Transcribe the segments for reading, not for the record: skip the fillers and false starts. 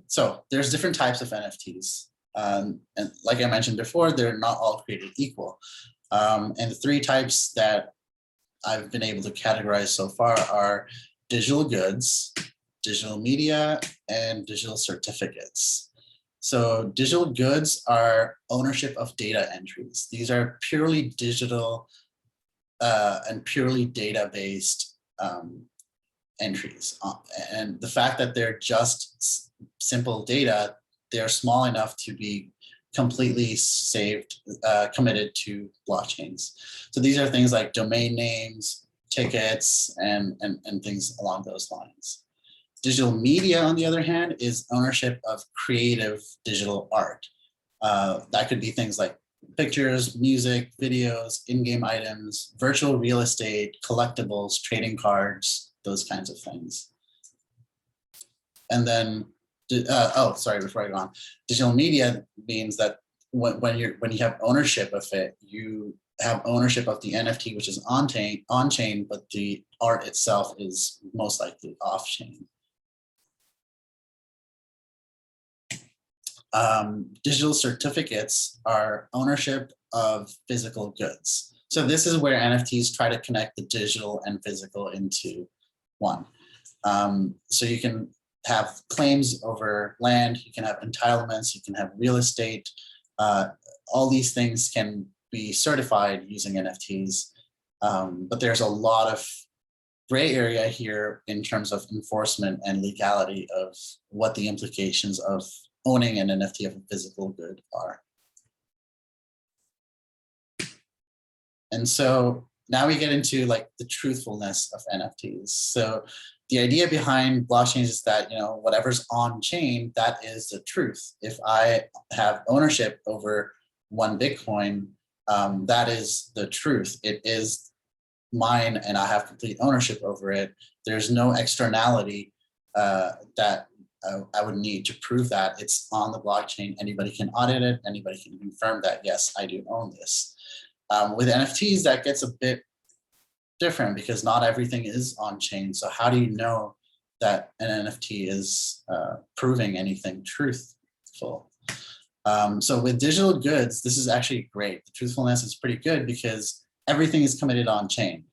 So there's different types of NFTs. And like I mentioned before, they're not all created equal. And the three types that I've been able to categorize so far are digital goods, digital media, and digital certificates. So digital goods are ownership of data entries. These are purely digital and purely data-based entries. And the fact that they're just simple data, they're small enough to be completely saved, committed to blockchains. So these are things like domain names, tickets, and things along those lines. Digital media, on the other hand, is ownership of creative digital art. That could be things like pictures, music, videos, in-game items, virtual real estate, collectibles, trading cards, those kinds of things. And then, before I go on, digital media means that when you have ownership of it, you have ownership of the NFT, which is on chain, but the art itself is most likely off chain. Digital certificates are ownership of physical goods. So this is where NFTs try to connect the digital and physical into one. So you can have claims over land, you can have entitlements, you can have real estate. All these things can be certified using NFTs, but there's a lot of gray area here in terms of enforcement and legality of what the implications of owning an NFT of a physical good are. And so now we get into like the truthfulness of NFTs. So the idea behind blockchains is that, whatever's on chain, that is the truth. If I have ownership over one Bitcoin, that is the truth. It is mine and I have complete ownership over it. There's no externality that I would need to prove that. It's on the blockchain. Anybody can audit it. Anybody can confirm that, yes, I do own this. With NFTs, that gets a bit different because not everything is on chain. So how do you know that an NFT is proving anything truthful? So with digital goods, this is actually great. The truthfulness is pretty good because everything is committed on chain.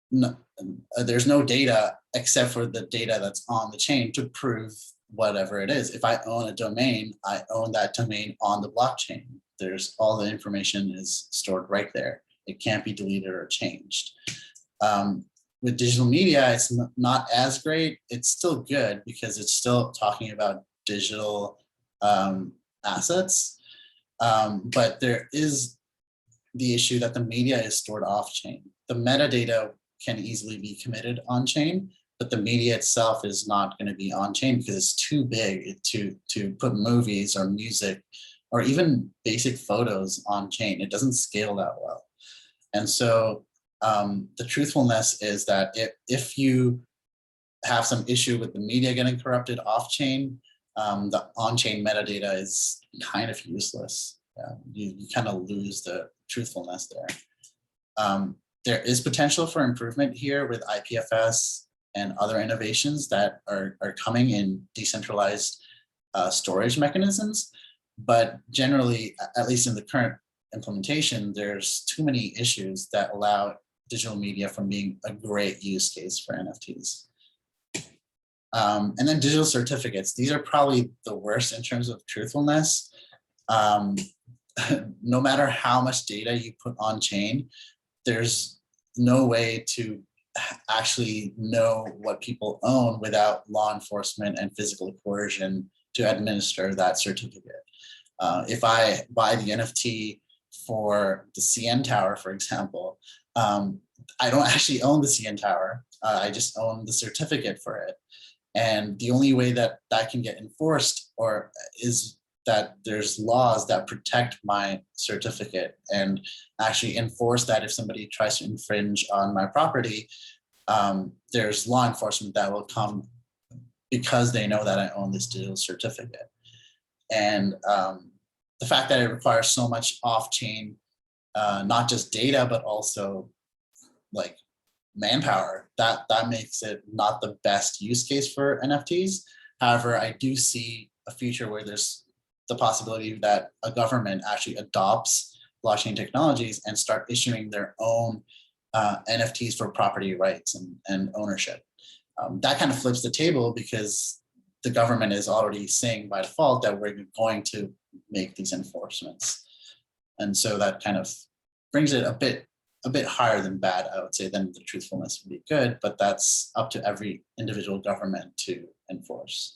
There's no data except for the data that's on the chain to prove whatever it is. If I own a domain, I own that domain on the blockchain. There's all the information is stored right there. It can't be deleted or changed. With digital media, it's not as great. It's still good because it's still talking about digital assets. But there is the issue that the media is stored off chain. The metadata can easily be committed on chain, but the media itself is not going to be on chain because it's too big to put movies or music or even basic photos on chain. It doesn't scale that well. And so the truthfulness is that if you have some issue with the media getting corrupted off chain, the on-chain metadata is kind of useless. You kind of lose the truthfulness there. There is potential for improvement here with IPFS and other innovations that are coming in decentralized storage mechanisms. But generally, at least in the current implementation, there's too many issues that allow digital media from being a great use case for NFTs. And then digital certificates. These are probably the worst in terms of truthfulness. No matter how much data you put on chain, there's no way to actually know what people own without law enforcement and physical coercion to administer that certificate. If I buy the NFT for the CN Tower, for example, I don't actually own the CN Tower. I just own the certificate for it. And the only way that that can get enforced is that there's laws that protect my certificate and actually enforce that if somebody tries to infringe on my property, there's law enforcement that will come because they know that I own this digital certificate. And the fact that it requires so much off-chain, not just data, but also like manpower, that makes it not the best use case for NFTs. However, I do see a future where there's the possibility that a government actually adopts blockchain technologies and start issuing their own NFTs for property rights and ownership. That kind of flips the table because the government is already saying by default that we're going to make these enforcements. And so that kind of brings it a bit higher than bad, I would say. Then the truthfulness would be good, but that's up to every individual government to enforce.